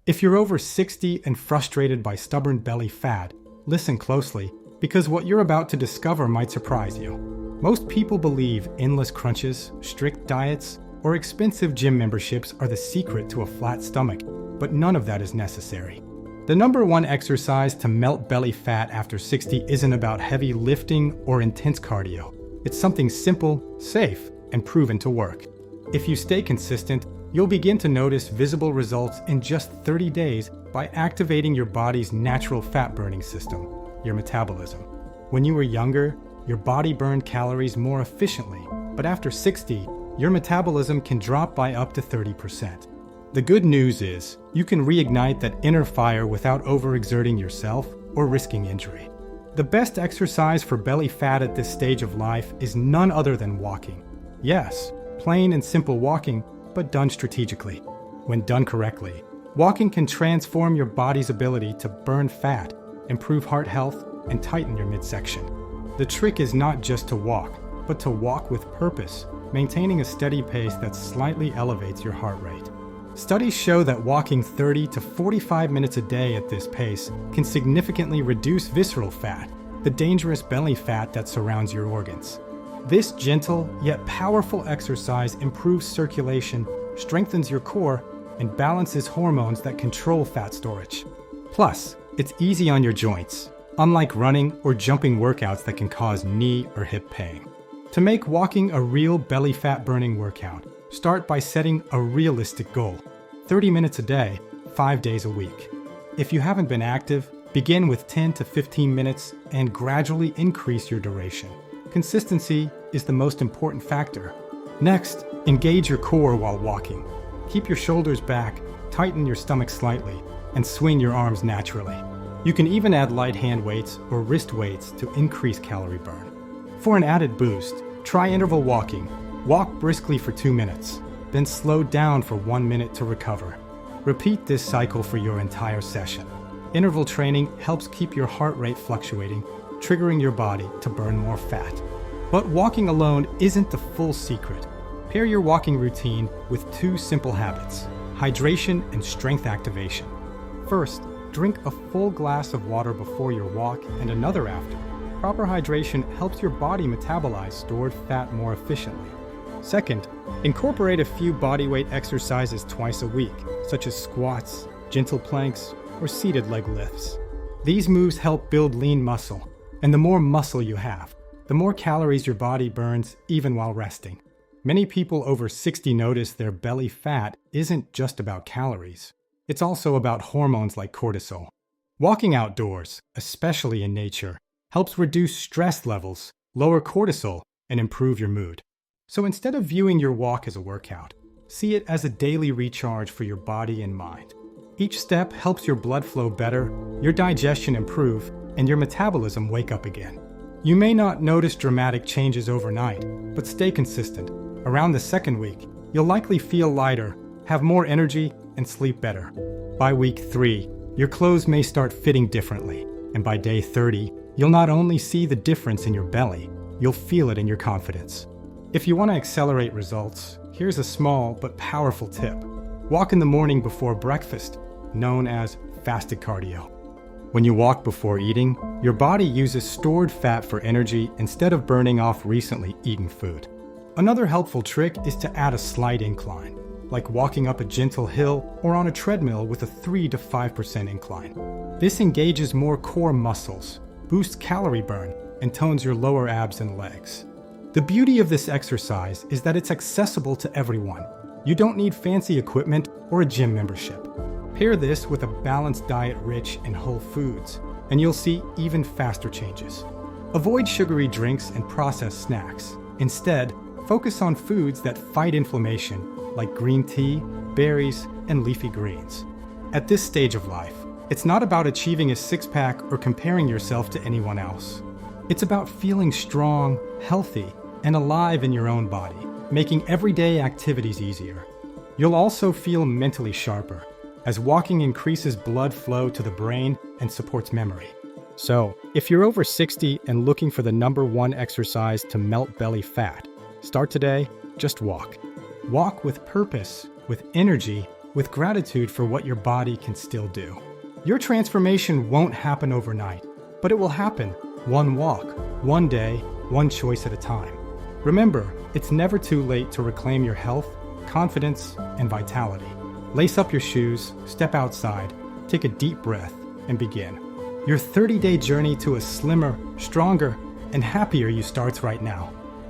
If you're over 60 and frustrated by stubborn belly fat, listen closely, because what you're about to discover might surprise you. Most people believe endless crunches, strict diets, or expensive gym memberships are the secret to a flat stomach, but none of that is necessary. The number one exercise to melt belly fat after 60 isn't about heavy lifting or intense cardio. It's something simple, safe, and proven to work. If you stay consistent, you'll begin to notice visible results in just 30 days by activating your body's natural fat-burning system, your metabolism. When you were younger, your body burned calories more efficiently, but after 60, your metabolism can drop by up to 30%. The good news is, you can reignite that inner fire without overexerting yourself or risking injury. The best exercise for belly fat at this stage of life is none other than walking. Yes, plain and simple walking, but done strategically. When done correctly, walking can transform your body's ability to burn fat, improve heart health, and tighten your midsection. The trick is not just to walk, but to walk with purpose, maintaining a steady pace that slightly elevates your heart rate. Studies show that walking 30 to 45 minutes a day at this pace can significantly reduce visceral fat, the dangerous belly fat that surrounds your organs. This gentle yet powerful exercise improves circulation, strengthens your core, and balances hormones that control fat storage. Plus, it's easy on your joints, unlike running or jumping workouts that can cause knee or hip pain. To make walking a real belly fat burning workout, start by setting a realistic goal: 30 minutes a day, 5 days a week. If you haven't been active, begin with 10 to 15 minutes and gradually increase your duration. Consistency is the most important factor. Next, engage your core while walking. Keep your shoulders back, tighten your stomach slightly, and swing your arms naturally. You can even add light hand weights or wrist weights to increase calorie burn. For an added boost, try interval walking. Walk briskly for 2 minutes, then slow down for 1 minute to recover. Repeat this cycle for your entire session. Interval training helps keep your heart rate fluctuating, triggering your body to burn more fat. But walking alone isn't the full secret. Pair your walking routine with 2 simple habits: hydration and strength activation. First, drink a full glass of water before your walk and another after. Proper hydration helps your body metabolize stored fat more efficiently. Second, incorporate a few bodyweight exercises twice a week, such as squats, gentle planks, or seated leg lifts. These moves help build lean muscle, and the more muscle you have, the more calories your body burns even while resting. Many people over 60 notice their belly fat isn't just about calories. It's also about hormones like cortisol. Walking outdoors, especially in nature, helps reduce stress levels, lower cortisol, and improve your mood. So instead of viewing your walk as a workout, see it as a daily recharge for your body and mind. Each step helps your blood flow better, your digestion improve, and your metabolism wake up again. You may not notice dramatic changes overnight, but stay consistent. Around the second week, you'll likely feel lighter, have more energy, and sleep better. By week 3, your clothes may start fitting differently, and by day 30, you'll not only see the difference in your belly, you'll feel it in your confidence. If you want to accelerate results, here's a small but powerful tip. Walk in the morning before breakfast, known as fasted cardio. When you walk before eating, your body uses stored fat for energy instead of burning off recently eaten food. Another helpful trick is to add a slight incline, like walking up a gentle hill or on a treadmill with a 3 to 5% incline. This engages more core muscles, boosts calorie burn, and tones your lower abs and legs. The beauty of this exercise is that it's accessible to everyone. You don't need fancy equipment or a gym membership. Pair this with a balanced diet rich in whole foods, and you'll see even faster changes. Avoid sugary drinks and processed snacks. Instead, focus on foods that fight inflammation, like green tea, berries, and leafy greens. At this stage of life, it's not about achieving a six-pack or comparing yourself to anyone else. It's about feeling strong, healthy, and alive in your own body, making everyday activities easier. You'll also feel mentally sharper, as walking increases blood flow to the brain and supports memory. So, if you're over 60 and looking for the number one exercise to melt belly fat, start today, just walk. Walk with purpose, with energy, with gratitude for what your body can still do. Your transformation won't happen overnight, but it will happen one walk, one day, one choice at a time. Remember, it's never too late to reclaim your health, confidence, and vitality. Lace up your shoes, step outside, take a deep breath, and begin. Your 30-day journey to a slimmer, stronger, and happier you starts right now.